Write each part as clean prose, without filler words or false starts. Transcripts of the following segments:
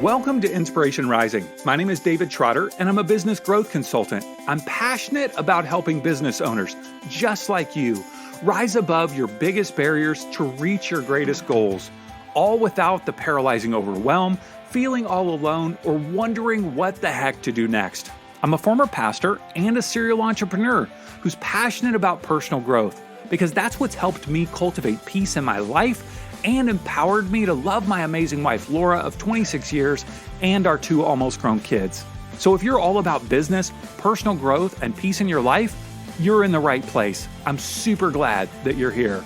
Welcome to Inspiration Rising. My name is David Trotter, and I'm a business growth consultant. I'm passionate about helping business owners, just like you, rise above your biggest barriers to reach your greatest goals, all without the paralyzing overwhelm, feeling all alone, or wondering what the heck to do next. I'm a former pastor and a serial entrepreneur who's passionate about personal growth because that's what's helped me cultivate peace in my life and empowered me to love my amazing wife, Laura, of 26 years, and our 2 almost grown kids. So if you're all about business, personal growth, and peace in your life, you're in the right place. I'm super glad that you're here.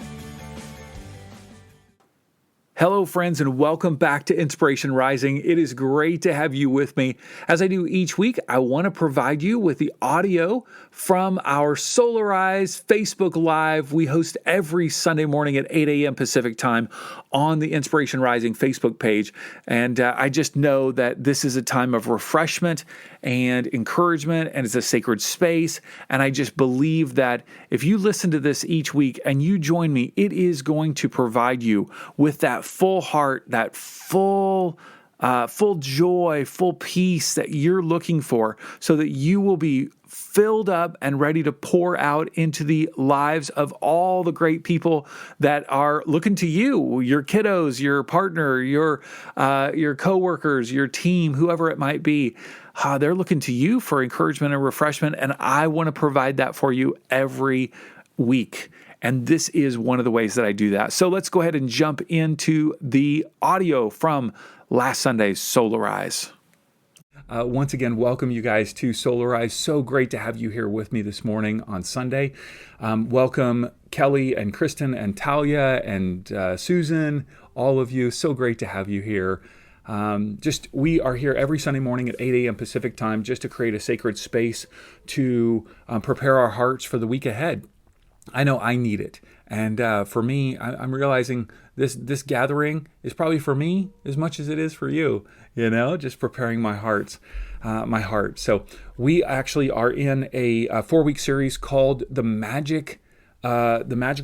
Hello, friends, and welcome back to Inspiration Rising. It is great to have you with me. As I do each week, I want to provide you with the audio from our Solarize Facebook Live. We host every Sunday morning at 8 a.m. Pacific time on the Inspiration Rising Facebook page. And I just know that this is a time of refreshment and encouragement, and it's a sacred space. And I just believe that if you listen to this each week and you join me, it is going to provide you with that full heart, that full joy, full peace that you're looking for, so that you will be filled up and ready to pour out into the lives of all the great people that are looking to you, your kiddos, your partner, your coworkers, your team, whoever it might be. They're looking to you for encouragement and refreshment, and I want to provide that for you every week. And this is one of the ways that I do that. So let's go ahead and jump into the audio from last Sunday's Solarize. Once again, welcome you guys to Solarize. So great to have you here with me this morning on Sunday. Welcome Kelly and Kristen and Talia and Susan, all of you. So great to have you here. We are here every Sunday morning at 8 a.m. Pacific time just to create a sacred space to prepare our hearts for the week ahead. I know I need it. And for me, I'm realizing this gathering is probably for me as much as it is for you, just preparing my heart. So we actually are in a 4-week series called The Magical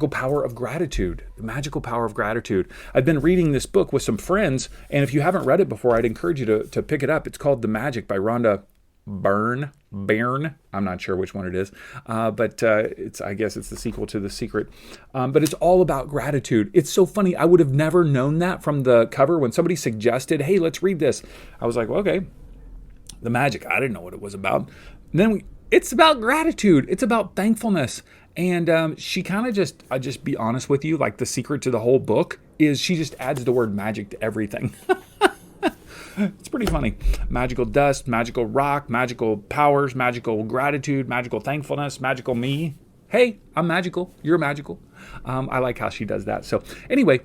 Power of Gratitude. The Magical Power of Gratitude. I've been reading this book with some friends, and if you haven't read it before, I'd encourage you to pick it up. It's called The Magic by Rhonda Byrne. I'm not sure which one it is, but I guess it's the sequel to The Secret. But it's all about gratitude. It's so funny. I would have never known that from the cover. When somebody suggested, hey, let's read this, I was like, well, okay, The Magic. I didn't know what it was about. And then it's about gratitude. It's about thankfulness. And she kind of I'll just be honest with you, like the secret to the whole book is she just adds the word magic to everything. It's pretty funny. Magical dust, magical rock, magical powers, magical gratitude, magical thankfulness, magical me. Hey, I'm magical. You're magical. I like how she does that. So anyway,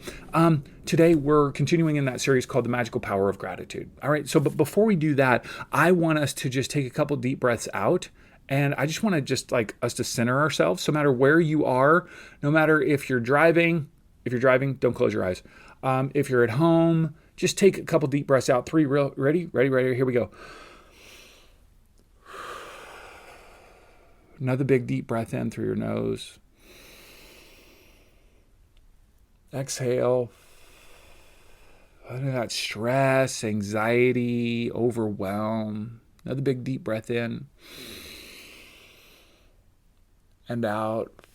today we're continuing in that series called The Magical Power of Gratitude. All right. So but before we do that, I want us to just take a couple deep breaths out. And I just want to like us to center ourselves. So no matter where you are, no matter if you're driving, don't close your eyes. If you're at home, just take a couple deep breaths out. 3, ready? Here we go. Another big deep breath in through your nose. Exhale. Under that stress, anxiety, overwhelm. Another big deep breath in. And out.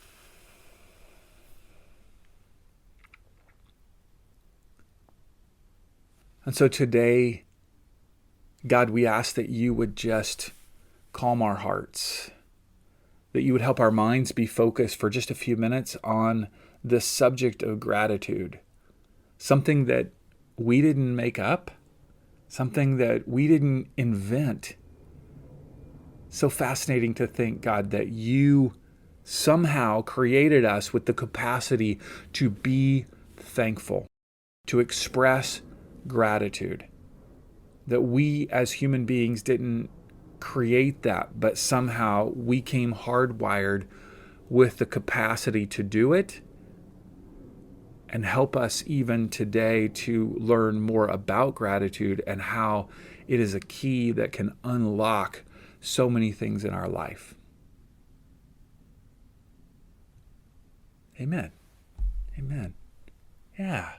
And so today, God, we ask that you would just calm our hearts, that you would help our minds be focused for just a few minutes on the subject of gratitude, something that we didn't make up, something that we didn't invent. So fascinating to think, God, that you somehow created us with the capacity to be thankful, to express gratitude, that we as human beings didn't create that, but somehow we came hardwired with the capacity to do it, and help us even today to learn more about gratitude and how it is a key that can unlock so many things in our life. Amen. Yeah.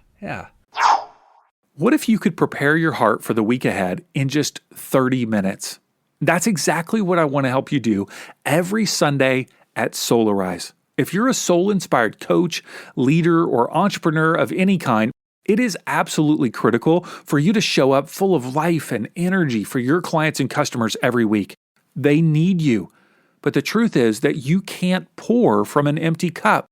What if you could prepare your heart for the week ahead in just 30 minutes? That's exactly what I want to help you do every Sunday at Solarize. If you're a soul-inspired coach, leader, or entrepreneur of any kind, it is absolutely critical for you to show up full of life and energy for your clients and customers every week. They need you. But the truth is that you can't pour from an empty cup.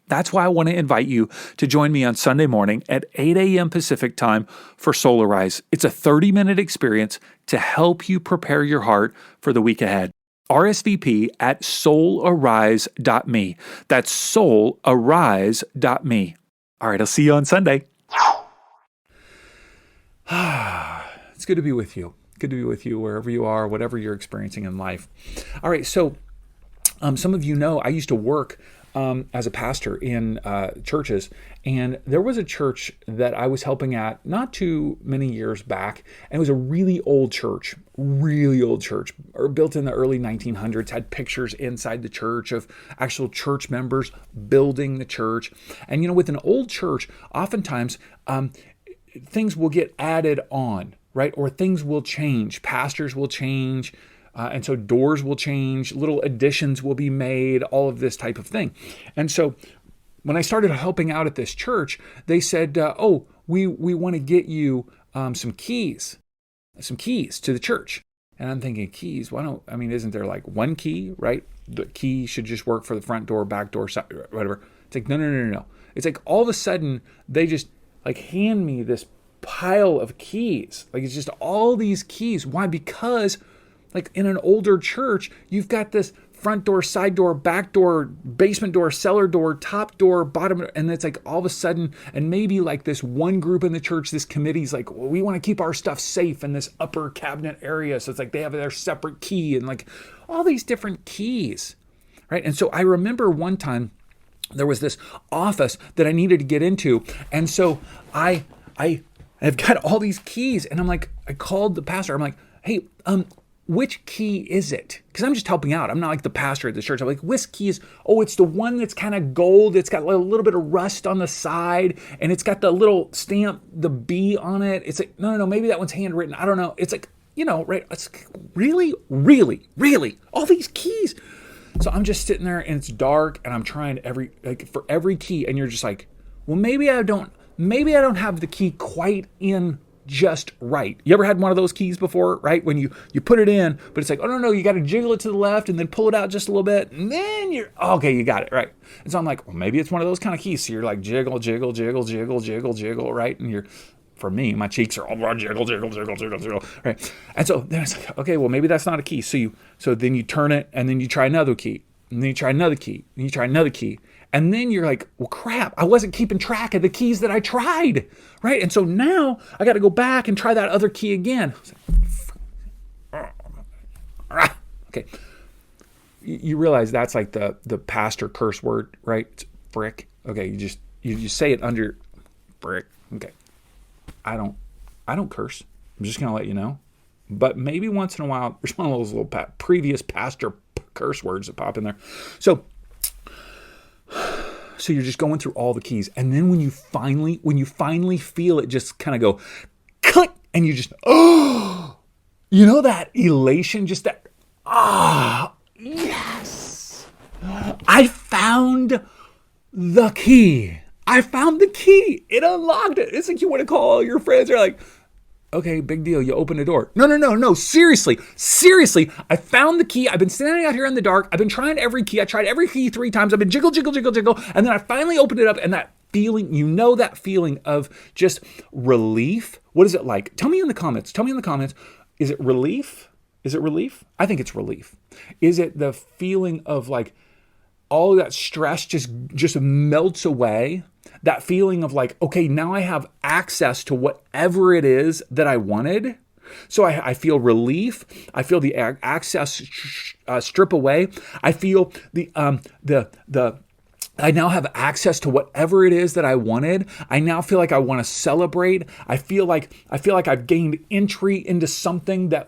That's why I want to invite you to join me on Sunday morning at 8 a.m. Pacific time for Solarize. It's a 30-minute experience to help you prepare your heart for the week ahead. RSVP at soularise.me. That's soularise.me. All right, I'll see you on Sunday. It's good to be with you. Good to be with you wherever you are, whatever you're experiencing in life. All right, so some of you know I used to work as a pastor in churches, and there was a church that I was helping at not too many years back, and it was a really old church, or built in the early 1900s, had pictures inside the church of actual church members building the church. And with an old church, oftentimes things will get added on, right? Or things will change, pastors will change, and so doors will change, little additions will be made, all of this type of thing. And so when I started helping out at this church, they said, we want to get you some keys to the church. And I'm thinking, keys? Isn't there like one key, right? The key should just work for the front door, back door, side, whatever. It's like, no. It's like all of a sudden they just like hand me this pile of keys. Like it's just all these keys. Why? Because like in an older church, you've got this front door, side door, back door, basement door, cellar door, top door, bottom, and it's like all of a sudden, and maybe like this one group in the church, this committee's like, well, we want to keep our stuff safe in this upper cabinet area. So it's like they have their separate key and like all these different keys, right? And so I remember one time there was this office that I needed to get into. And so I've got all these keys, and I'm like, I called the pastor. I'm like, hey, which key is it? Because I'm just helping out. I'm not like the pastor at the church. I'm like, which key is, it's the one that's kind of gold. It's got a little bit of rust on the side, and it's got the little stamp, the B on it. It's like, no, maybe that one's handwritten. I don't know. It's like, right? It's like, really? All these keys. So I'm just sitting there, and it's dark, and I'm trying for every key, and you're just like, well, maybe I don't have the key quite in just right. You ever had one of those keys before, right? When you put it in, but it's like, oh, no, you got to jiggle it to the left and then pull it out just a little bit. And then okay, you got it, right? And so I'm like, well, maybe it's one of those kind of keys. So you're like jiggle, right? And for me, my cheeks are all jiggle, right? And so then it's like, okay, well, maybe that's not a key. So then you turn it, and then you try another key, and then you try another key, and you try another key. And then you're like, well, crap, I wasn't keeping track of the keys that I tried, right? And so now I got to go back and try that other key again. Okay. You realize that's like the pastor curse word, right? It's frick. Okay, you say it under frick. Okay. I don't curse. I'm just going to let you know. But maybe once in a while, there's one of those little previous pastor curse words that pop in there. So you're just going through all the keys. And then when you finally feel it just kind of go click, and you just, that elation, just that, yes, I found the key. It unlocked it. It's like you want to call all your friends. They're like, okay, big deal. You open the door. No. Seriously. I found the key. I've been standing out here in the dark. I've been trying every key. I tried every key 3 times. I've been jiggle. And then I finally opened it up, and that feeling, that feeling of just relief. What is it like? Tell me in the comments. Is it relief? I think it's relief. Is it the feeling of like all of that stress just melts away? That feeling of like, okay, now I have access to whatever it is that I wanted. So I feel relief. I feel the access strip away. I feel I now have access to whatever it is that I wanted. I now feel like I want to celebrate. I feel like I've gained entry into something that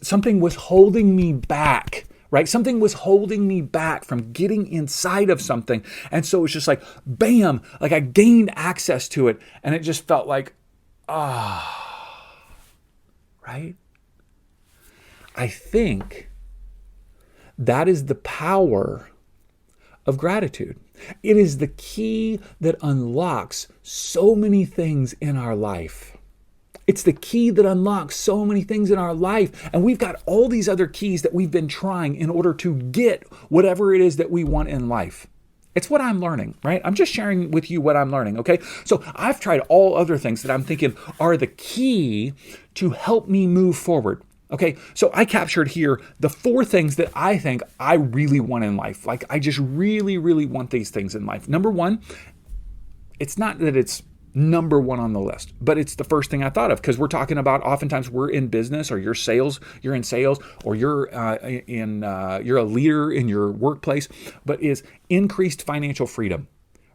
something was holding me back. Right? Something was holding me back from getting inside of something. And so it's just like, bam, like I gained access to it. And it just felt like, right? I think that is the power of gratitude. It is the key that unlocks so many things in our life. It's the key that unlocks so many things in our life. And we've got all these other keys that we've been trying in order to get whatever it is that we want in life. It's what I'm learning, right? I'm just sharing with you what I'm learning, okay? So I've tried all other things that I'm thinking are the key to help me move forward. Okay, so I captured here the 4 things that I think I really want in life. Like I just really, really want these things in life. Number 1, it's not that it's number 1 on the list, but it's the first thing I thought of because we're talking about oftentimes we're in business or you're in sales or you're a leader in your workplace, but is increased financial freedom,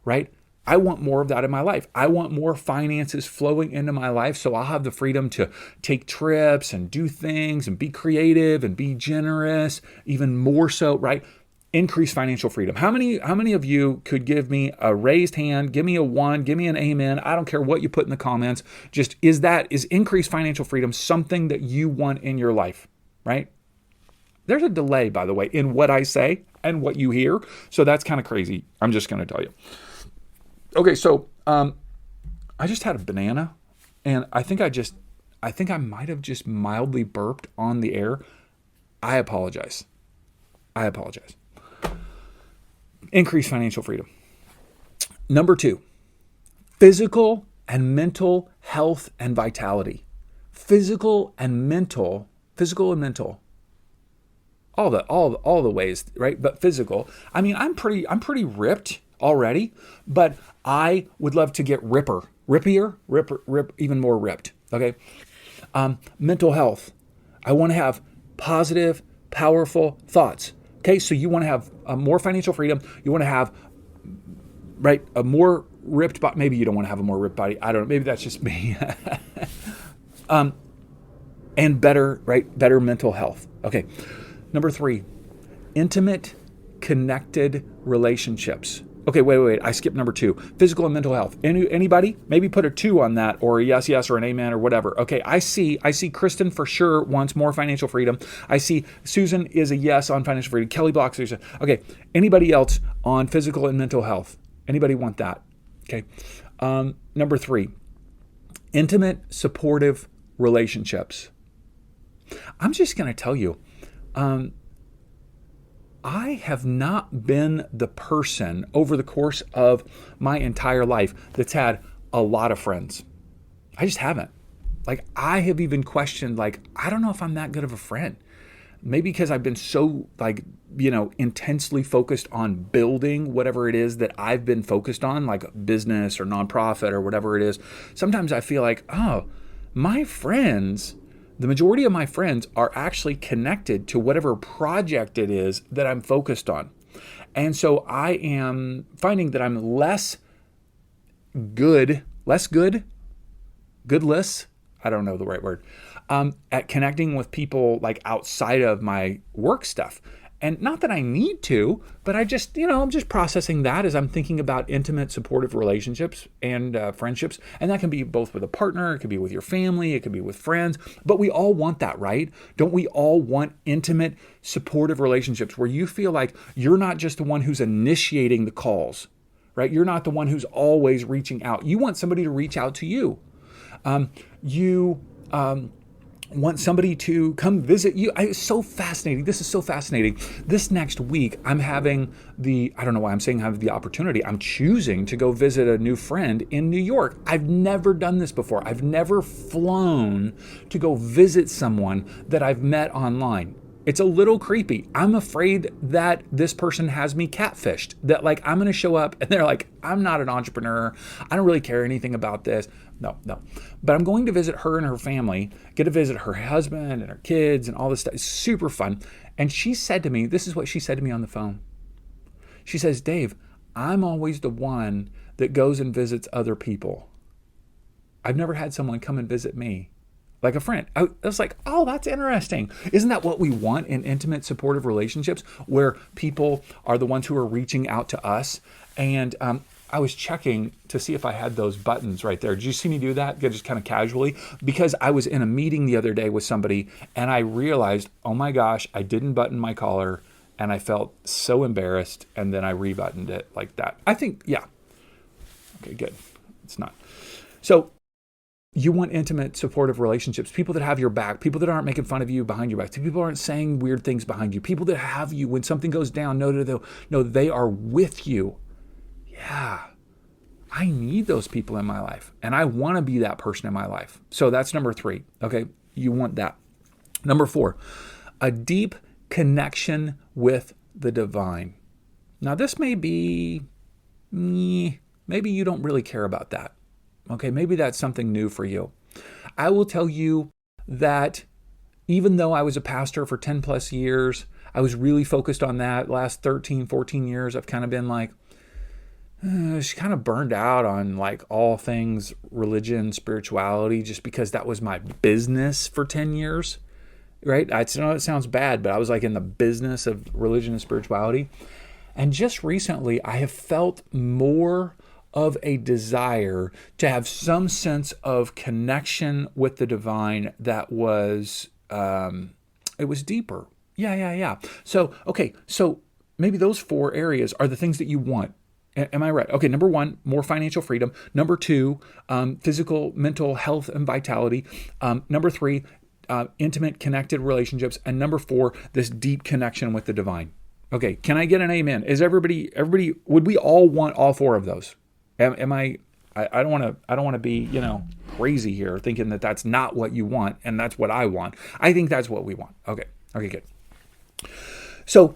right? I want more of that in my life. I want more finances flowing into my life so I'll have the freedom to take trips and do things and be creative and be generous, even more so, right? Increase financial freedom. How many of you could give me a raised hand, give me a 1, give me an amen? I don't care what you put in the comments. Just is increased financial freedom something that you want in your life, right? There's a delay, by the way, in what I say and what you hear. So that's kind of crazy. I'm just going to tell you. Okay, so I just had a banana, and I think I might have just mildly burped on the air. I apologize. Increase financial freedom. Number 2, physical and mental health and vitality. Physical and mental. All the ways, right? But physical. I mean, I'm pretty ripped already, but I would love to get rippier, even more ripped. Okay. Mental health. I want to have positive, powerful thoughts. Okay. So you want to have more financial freedom. You want to have, right, a more ripped body. Maybe you don't want to have a more ripped body. I don't know. Maybe that's just me. And better mental health. Okay. Number 3, intimate, connected relationships. Okay, wait. I skipped number 2. Physical and mental health. Anybody? Maybe put a 2 on that, or a yes, or an amen, or whatever. Okay, I see Kristen for sure wants more financial freedom. I see Susan is a yes on financial freedom. Kelly Block, Susan. Okay, anybody else on physical and mental health? Anybody want that? Okay. Number 3, intimate, supportive relationships. I'm just going to tell you, I have not been the person over the course of my entire life that's had a lot of friends. I just haven't. Like, I have even questioned, like, I don't know if I'm that good of a friend. Maybe because I've been so, intensely focused on building whatever it is that I've been focused on, like business or nonprofit or whatever it is. Sometimes I feel like, my friends, the majority of my friends are actually connected to whatever project it is that I'm focused on. And so I am finding that I'm less goodless, I don't know the right word, at connecting with people like outside of my work stuff. And not that I need to, but I just, I'm just processing that as I'm thinking about intimate, supportive relationships and friendships. And that can be both with a partner, it could be with your family, it could be with friends. But we all want that, right? Don't we all want intimate, supportive relationships where you feel like you're not just the one who's initiating the calls, right? You're not the one who's always reaching out. You want somebody to reach out to you. You want somebody to come visit you. It's so fascinating. This is so fascinating. This next week, I'm having I don't know why I'm saying I have the opportunity. I'm choosing to go visit a new friend in New York. I've never done this before. I've never flown to go visit someone that I've met online. It's a little creepy. I'm afraid that this person has me catfished, that like I'm going to show up and they're like, I'm not an entrepreneur. I don't really care anything about this. No. But I'm going to visit her and her family, get to visit her husband and her kids and all this stuff. It's super fun. And she said to me, this is what she said to me on the phone. She says, Dave, I'm always the one that goes and visits other people. I've never had someone come and visit me. Like a friend. I was like, oh, that's interesting. Isn't that what we want in intimate, supportive relationships where people are the ones who are reaching out to us? And I was checking to see if I had those buttons right there. Did you see me do that? Just kind of casually? Because I was in a meeting the other day with somebody and I realized, oh my gosh, I didn't button my collar and I felt so embarrassed, and then I rebuttoned it like that. I think, yeah. Okay, good. It's not. So you want intimate, supportive relationships, people that have your back, people that aren't making fun of you behind your back, people aren't saying weird things behind you, people that have you when something goes down, know they are with you. Yeah, I need those people in my life, and I want to be that person in my life. So that's number 3. Okay, you want that. Number 4, a deep connection with the divine. Now, this may be, maybe you don't really care about that. Okay, maybe that's something new for you. I will tell you that even though I was a pastor for 10 plus years, I was really focused on that. Last 13, 14 years, I've kind of been like, she kind of burned out on like all things religion, spirituality, just because that was my business for 10 years, right? I know it sounds bad, but I was like in the business of religion and spirituality. And just recently, I have felt more of a desire to have some sense of connection with the divine that was, it was deeper. Yeah. So, okay, so maybe those 4 areas are the things that you want. Am I right? Okay, number 1, more financial freedom. Number 2, physical, mental health and vitality. Number 3, intimate, connected relationships. And number 4, this deep connection with the divine. Okay, can I get an amen? Is everybody, would we all want all 4 of those? Am I don't want to be, crazy here thinking that that's not what you want and that's what I want. I think that's what we want. Okay, good. So,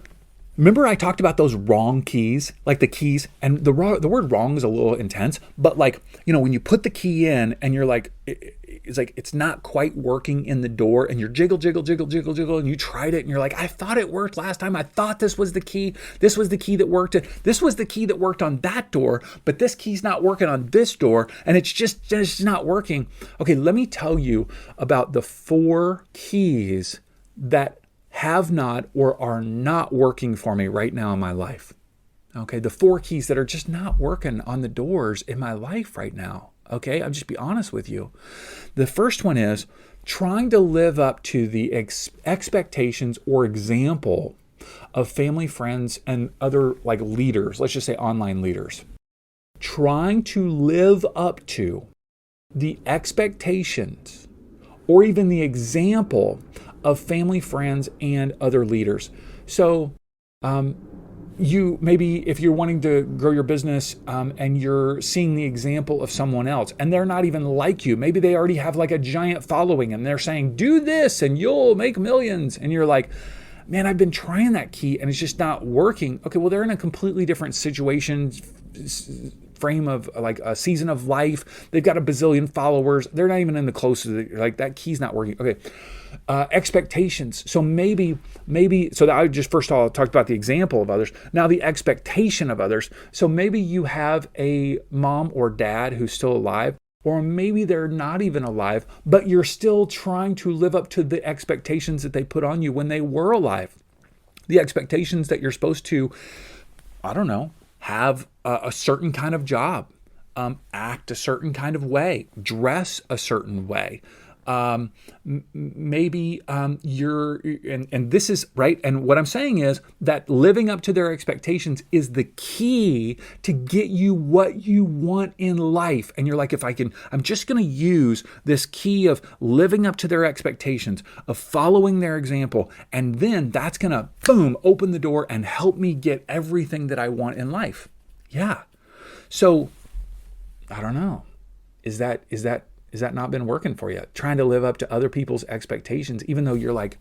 remember I talked about those wrong keys, like the keys, and the word wrong is a little intense, but like, when you put the key in and you're like, it's like, it's not quite working in the door and you're jiggle, and you tried it and you're like, I thought it worked last time. I thought this was the key. This was the key that worked. This was the key that worked on that door, but this key's not working on this door and it's just not working. Okay, let me tell you about the 4 keys that have not or are not working for me right now in my life. Okay, the 4 keys that are just not working on the doors in my life right now. Okay, I'll just be honest with you. The first one is trying to live up to the expectations or example of family, friends, and other like leaders, let's just say online leaders. Trying to live up to the expectations or even the example of family, friends, and other leaders. So you maybe if you're wanting to grow your business and you're seeing the example of someone else and they're not even like you, maybe they already have like a giant following and they're saying, do this and you'll make millions. And you're like, man, I've been trying that key and it's just not working. Okay, well, they're in a completely different situation, frame of like a season of life. They've got a bazillion followers. They're not even in the closest, like that key's not working. Okay. Expectations. So maybe, so that I just first of all talked about the example of others. Now the expectation of others. So maybe you have a mom or dad who's still alive, or maybe they're not even alive, but you're still trying to live up to the expectations that they put on you when they were alive. The expectations that you're supposed to, I don't know, have a certain kind of job, act a certain kind of way, dress a certain way. Maybe you're, and this is right. And what I'm saying is that living up to their expectations is the key to get you what you want in life. And you're like, I'm just going to use this key of living up to their expectations, of following their example. And then that's going to, boom, open the door and help me get everything that I want in life. Yeah. So I don't know. Is that not been working for you? Trying to live up to other people's expectations, even though you're like,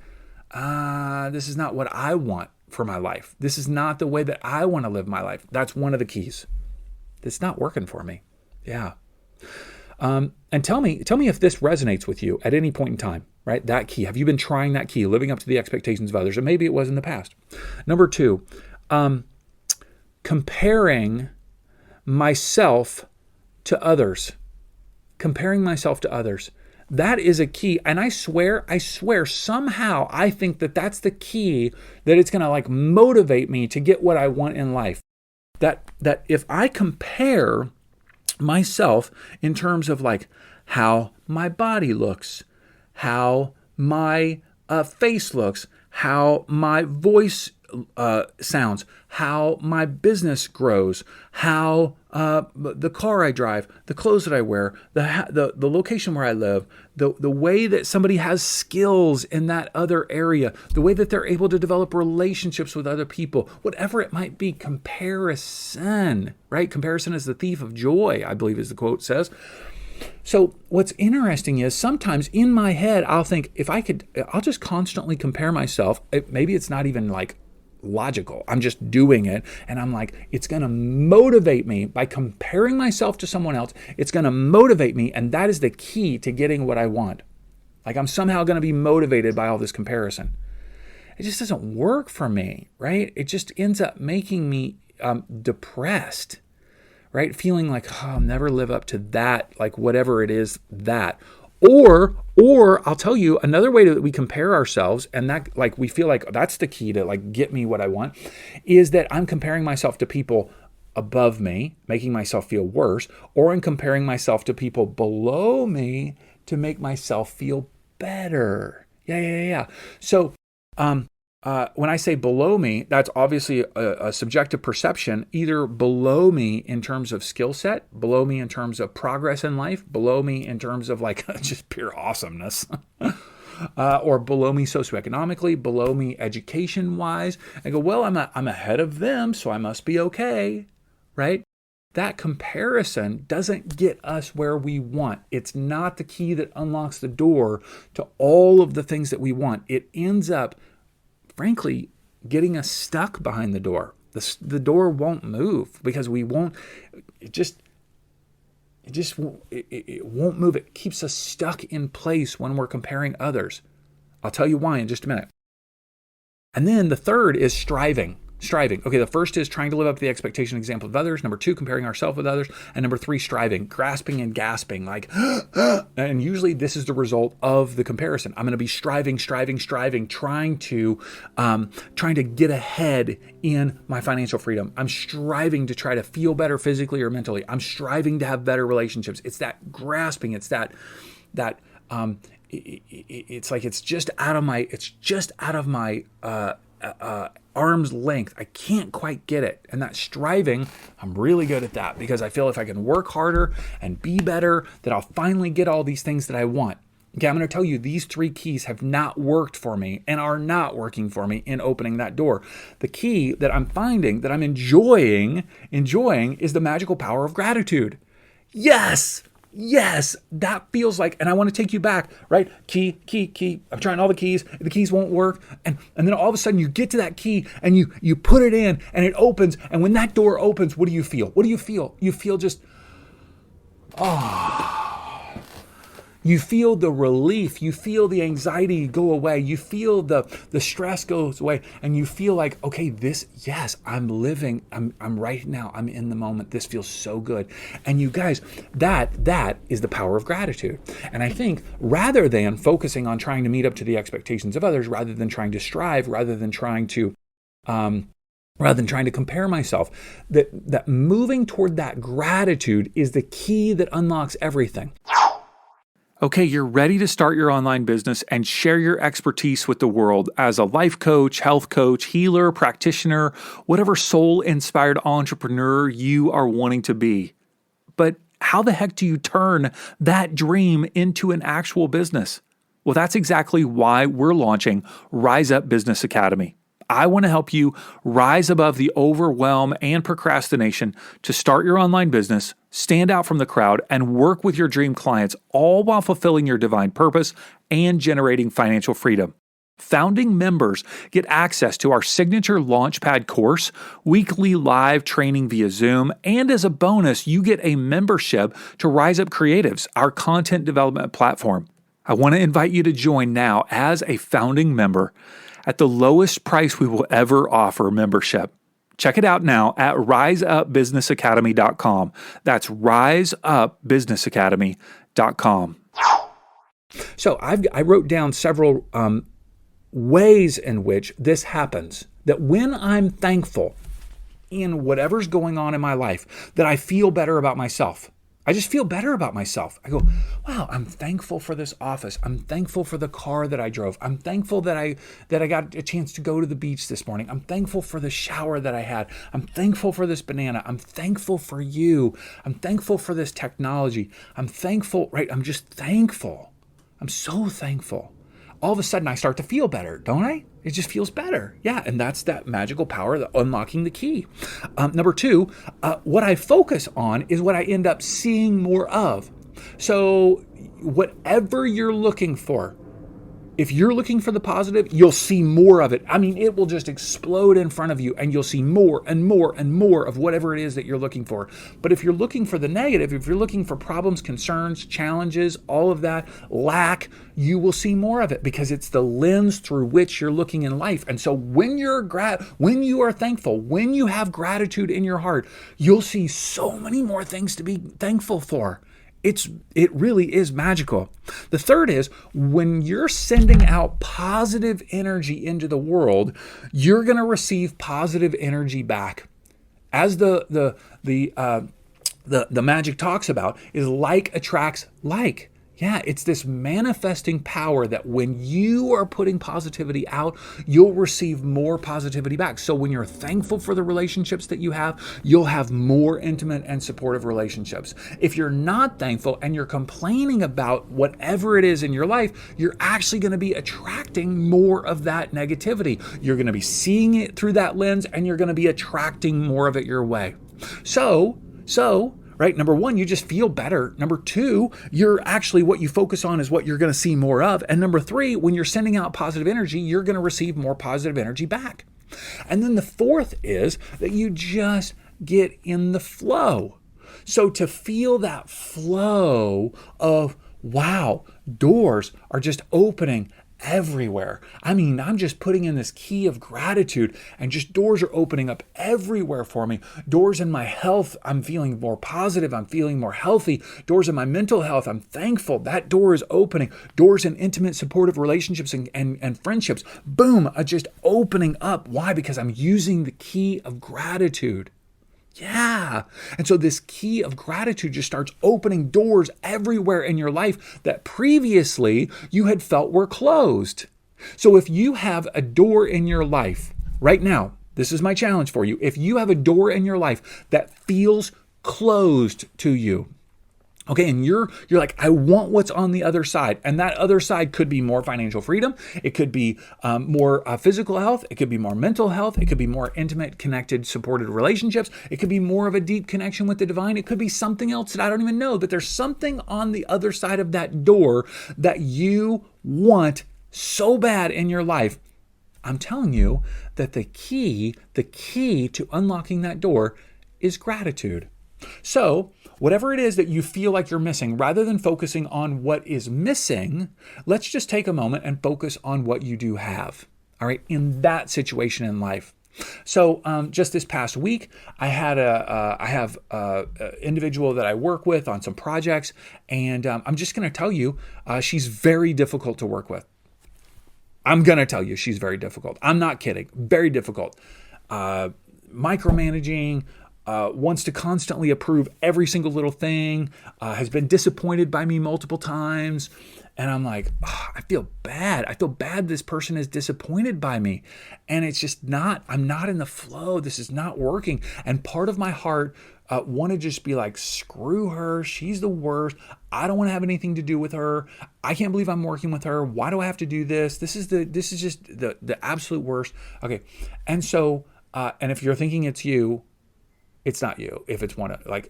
this is not what I want for my life. This is not the way that I want to live my life. That's one of the keys. It's not working for me. Yeah. And tell me if this resonates with you at any point in time, right? That key. Have you been trying that key, living up to the expectations of others? Or maybe it was in the past. Number 2, comparing myself to others. Comparing myself to others. That is a key. And I swear, somehow I think that that's the key, that it's going to like motivate me to get what I want in life. That that if I compare myself in terms of like how my body looks, how my face looks, how my voice sounds, how my business grows, how the car I drive, the clothes that I wear, the location where I live, the way that somebody has skills in that other area, the way that they're able to develop relationships with other people, whatever it might be, comparison, right? Comparison is the thief of joy, I believe as the quote says. So what's interesting is sometimes in my head, I'll think I'll just constantly compare myself. Maybe it's not even like logical. I'm just doing it. And I'm like, it's going to motivate me by comparing myself to someone else. It's going to motivate me. And that is the key to getting what I want. Like I'm somehow going to be motivated by all this comparison. It just doesn't work for me, right? It just ends up making me depressed. Right? Feeling like, oh, I'll never live up to that, like whatever it is that. Or I'll tell you another way that we compare ourselves, and that like we feel like that's the key to like get me what I want, is that I'm comparing myself to people above me, making myself feel worse, or I'm comparing myself to people below me to make myself feel better. Yeah. So, when I say below me, that's obviously a subjective perception, either below me in terms of skill set, below me in terms of progress in life, below me in terms of like just pure awesomeness, or below me socioeconomically, below me education-wise. I go, well, I'm ahead of them, so I must be okay, right? That comparison doesn't get us where we want. It's not the key that unlocks the door to all of the things that we want. It ends up frankly, getting us stuck behind the door. The door won't move because we won't, it won't move. It keeps us stuck in place when we're comparing others. I'll tell you why in just a minute. And then the third is striving. Okay, the first is trying to live up to the expectation and example of others. Number 2, comparing ourselves with others. And number 3, striving, grasping and gasping, like, and usually this is the result of the comparison. I'm going to be striving, trying to get ahead in my financial freedom. I'm striving to try to feel better physically or mentally. I'm striving to have better relationships. It's that grasping. It's it's like it's just out of my arm's length. I can't quite get it. And that striving, I'm really good at that because I feel if I can work harder and be better, that I'll finally get all these things that I want. Okay, I'm going to tell you these 3 keys have not worked for me and are not working for me in opening that door. The key that I'm finding that I'm enjoying is the magical power of gratitude. Yes, that feels like, and I want to take you back, right? Key. I'm trying all the keys. The keys won't work. And then all of a sudden you get to that key and you put it in and it opens. And when that door opens, what do you feel? You feel just, you feel the relief. You feel the anxiety go away. You feel the stress goes away. And you feel like, okay, I'm living. I'm right now. I'm in the moment. This feels so good. And you guys, that is the power of gratitude. And I think rather than focusing on trying to meet up to the expectations of others, rather than trying to strive, rather than trying to compare myself, that moving toward that gratitude is the key that unlocks everything. Okay, you're ready to start your online business and share your expertise with the world as a life coach, health coach, healer, practitioner, whatever soul-inspired entrepreneur you are wanting to be. But how the heck do you turn that dream into an actual business? Well, that's exactly why we're launching Rise Up Business Academy. I want to help you rise above the overwhelm and procrastination to start your online business, stand out from the crowd, and work with your dream clients, all while fulfilling your divine purpose and generating financial freedom. Founding members get access to our signature Launchpad course, weekly live training via Zoom, and as a bonus, you get a membership to Rise Up Creatives, our content development platform. I want to invite you to join now as a founding member at the lowest price we will ever offer membership. Check it out now at riseupbusinessacademy.com. That's riseupbusinessacademy.com. So I wrote down several ways in which this happens. That when I'm thankful, in whatever's going on in my life that I feel better about myself. I just feel better about myself. I go, wow, I'm thankful for this office. I'm thankful for the car that I drove. I'm thankful that I got a chance to go to the beach this morning. I'm thankful for the shower that I had. I'm thankful for this banana. I'm thankful for you. I'm thankful for this technology. I'm thankful, right? I'm just thankful. I'm so thankful. All of a sudden I start to feel better, don't I? It just feels better. Yeah, and that's that magical power, the unlocking the key. Number two, what I focus on is what I end up seeing more of. So whatever you're looking for, if you're looking for the positive, you'll see more of it. I mean, it will just explode in front of you and you'll see more and more and more of whatever it is that you're looking for. But if you're looking for the negative, if you're looking for problems, concerns, challenges, all of that, lack, you will see more of it because it's the lens through which you're looking in life. And so when you are thankful, when you have gratitude in your heart, you'll see so many more things to be thankful for. It really is magical. The third is when you're sending out positive energy into the world, you're going to receive positive energy back. As the magic talks about, is like attracts like. Yeah, it's this manifesting power that when you are putting positivity out, you'll receive more positivity back. So when you're thankful for the relationships that you have, you'll have more intimate and supportive relationships. If you're not thankful and you're complaining about whatever it is in your life, you're actually going to be attracting more of that negativity. You're going to be seeing it through that lens and you're going to be attracting more of it your way. So, right? Number one, you just feel better. Number two, what you focus on is what you're going to see more of. And number three, when you're sending out positive energy, you're going to receive more positive energy back. And then the fourth is that you just get in the flow. So to feel that flow of, wow, doors are just opening everywhere. I mean, I'm just putting in this key of gratitude and just doors are opening up everywhere for me. Doors in my health, I'm feeling more positive. I'm feeling more healthy. Doors in my mental health, I'm thankful. That door is opening. Doors in intimate, supportive relationships and friendships, boom, are just opening up. Why? Because I'm using the key of gratitude. Yeah. And so this key of gratitude just starts opening doors everywhere in your life that previously you had felt were closed. So if you have a door in your life right now, this is my challenge for you. If you have a door in your life that feels closed to you, okay, and you're like, I want what's on the other side. And that other side could be more financial freedom. It could be more physical health. It could be more mental health. It could be more intimate, connected, supported relationships. It could be more of a deep connection with the divine. It could be something else that I don't even know. But there's something on the other side of that door that you want so bad in your life. I'm telling you that the key to unlocking that door is gratitude. So whatever it is that you feel like you're missing, rather than focusing on what is missing, let's just take a moment and focus on what you do have, all right, in that situation in life. So just this past week, I have an individual that I work with on some projects, and I'm just going to tell you, she's very difficult to work with. I'm going to tell you she's very difficult. I'm not kidding. Very difficult. Micromanaging, wants to constantly approve every single little thing, has been disappointed by me multiple times. And I'm like, I feel bad. I feel bad this person is disappointed by me. And it's just I'm not in the flow. This is not working. And part of my heart want to just be like, screw her. She's the worst. I don't want to have anything to do with her. I can't believe I'm working with her. Why do I have to do this? This is just the absolute worst. Okay. And so, and if you're thinking it's you, it's not you. If it's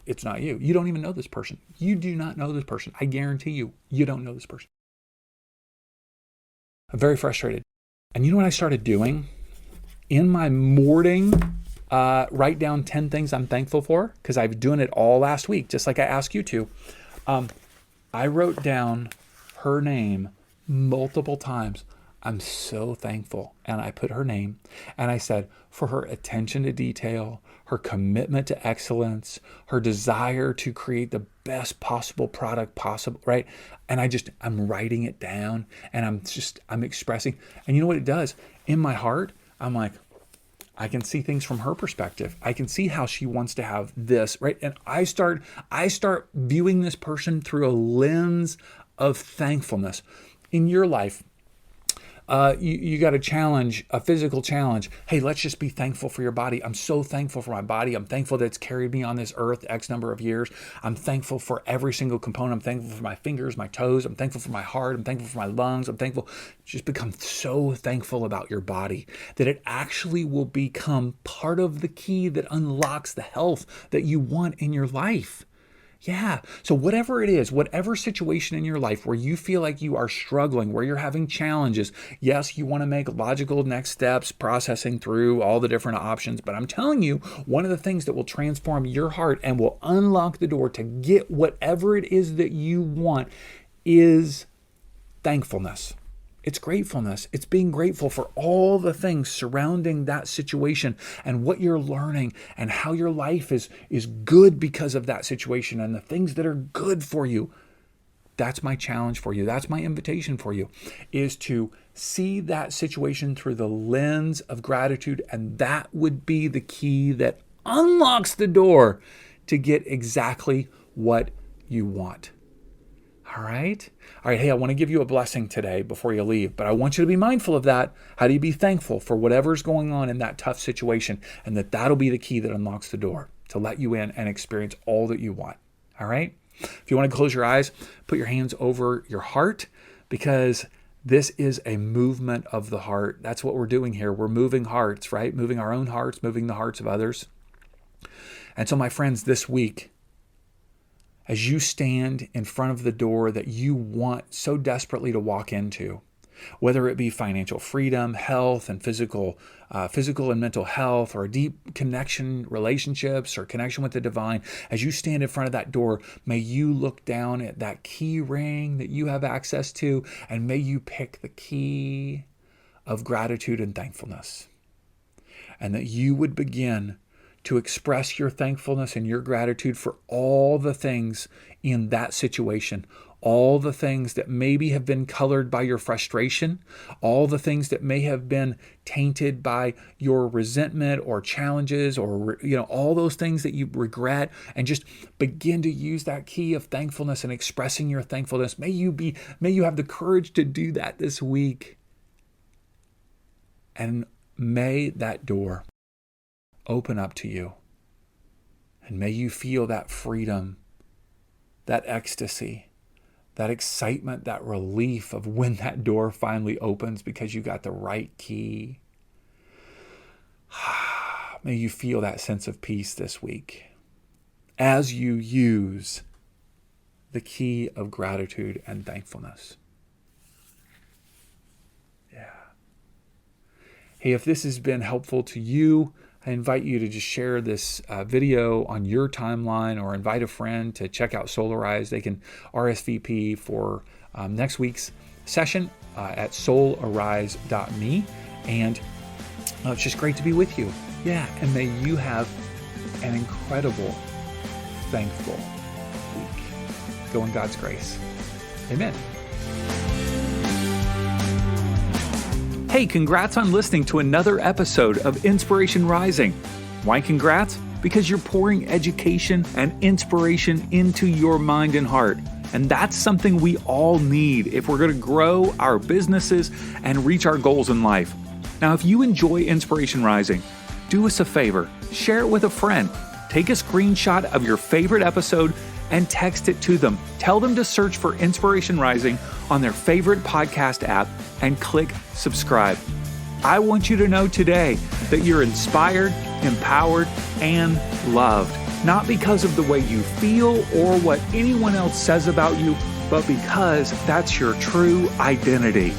it's not you. You don't even know this person. You do not know this person. I guarantee you, you don't know this person. I'm very frustrated. And you know what I started doing? In my morning, write down 10 things I'm thankful for, because I've been doing it all last week, just like I asked you to. I wrote down her name multiple times. I'm so thankful. And I put her name and I said, for her attention to detail, her commitment to excellence, her desire to create the best possible product possible, right? And I'm writing it down and I'm expressing. And you know what it does? In my heart, I'm like, I can see things from her perspective. I can see how she wants to have this, right? And I start viewing this person through a lens of thankfulness. In your life, you got a challenge, a physical challenge. Hey, let's just be thankful for your body. I'm so thankful for my body. I'm thankful that it's carried me on this earth X number of years. I'm thankful for every single component. I'm thankful for my fingers, my toes. I'm thankful for my heart. I'm thankful for my lungs. I'm thankful. Just become so thankful about your body that it actually will become part of the key that unlocks the health that you want in your life. Yeah. So whatever it is, whatever situation in your life where you feel like you are struggling, where you're having challenges, yes, you want to make logical next steps, processing through all the different options. But I'm telling you, one of the things that will transform your heart and will unlock the door to get whatever it is that you want is thankfulness. It's gratefulness. It's being grateful for all the things surrounding that situation and what you're learning and how your life is good because of that situation and the things that are good for you. That's my challenge for you. That's my invitation for you, is to see that situation through the lens of gratitude. And that would be the key that unlocks the door to get exactly what you want. All right. Hey, I want to give you a blessing today before you leave, but I want you to be mindful of that. How do you be thankful for whatever's going on in that tough situation? And that'll be the key that unlocks the door to let you in and experience all that you want. All right. If you want to close your eyes, put your hands over your heart, because this is a movement of the heart. That's what we're doing here. We're moving hearts, right? Moving our own hearts, moving the hearts of others. And so, my friends, this week, as you stand in front of the door that you want so desperately to walk into, whether it be financial freedom, health, and physical and mental health, or a deep connection, relationships, or connection with the divine, as you stand in front of that door, may you look down at that key ring that you have access to, and may you pick the key of gratitude and thankfulness, and that you would begin to express your thankfulness and your gratitude for all the things in that situation, all the things that maybe have been colored by your frustration, all the things that may have been tainted by your resentment or challenges, or all those things that you regret, and just begin to use that key of thankfulness and expressing your thankfulness. May you have the courage to do that this week. And may that door open up to you. And may you feel that freedom, that ecstasy, that excitement, that relief of when that door finally opens because you got the right key. May you feel that sense of peace this week as you use the key of gratitude and thankfulness. Yeah. Hey, if this has been helpful to you, I invite you to just share this video on your timeline, or invite a friend to check out Solarize. They can RSVP for next week's session at soularise.me. And it's just great to be with you. Yeah, and may you have an incredible, thankful week. Go in God's grace. Amen. Hey, congrats on listening to another episode of Inspiration Rising. Why congrats? Because you're pouring education and inspiration into your mind and heart. And that's something we all need if we're going to grow our businesses and reach our goals in life. Now, if you enjoy Inspiration Rising, do us a favor, share it with a friend. Take a screenshot of your favorite episode and text it to them. Tell them to search for Inspiration Rising on their favorite podcast app and click subscribe. I want you to know today that you're inspired, empowered, and loved, not because of the way you feel or what anyone else says about you, but because that's your true identity.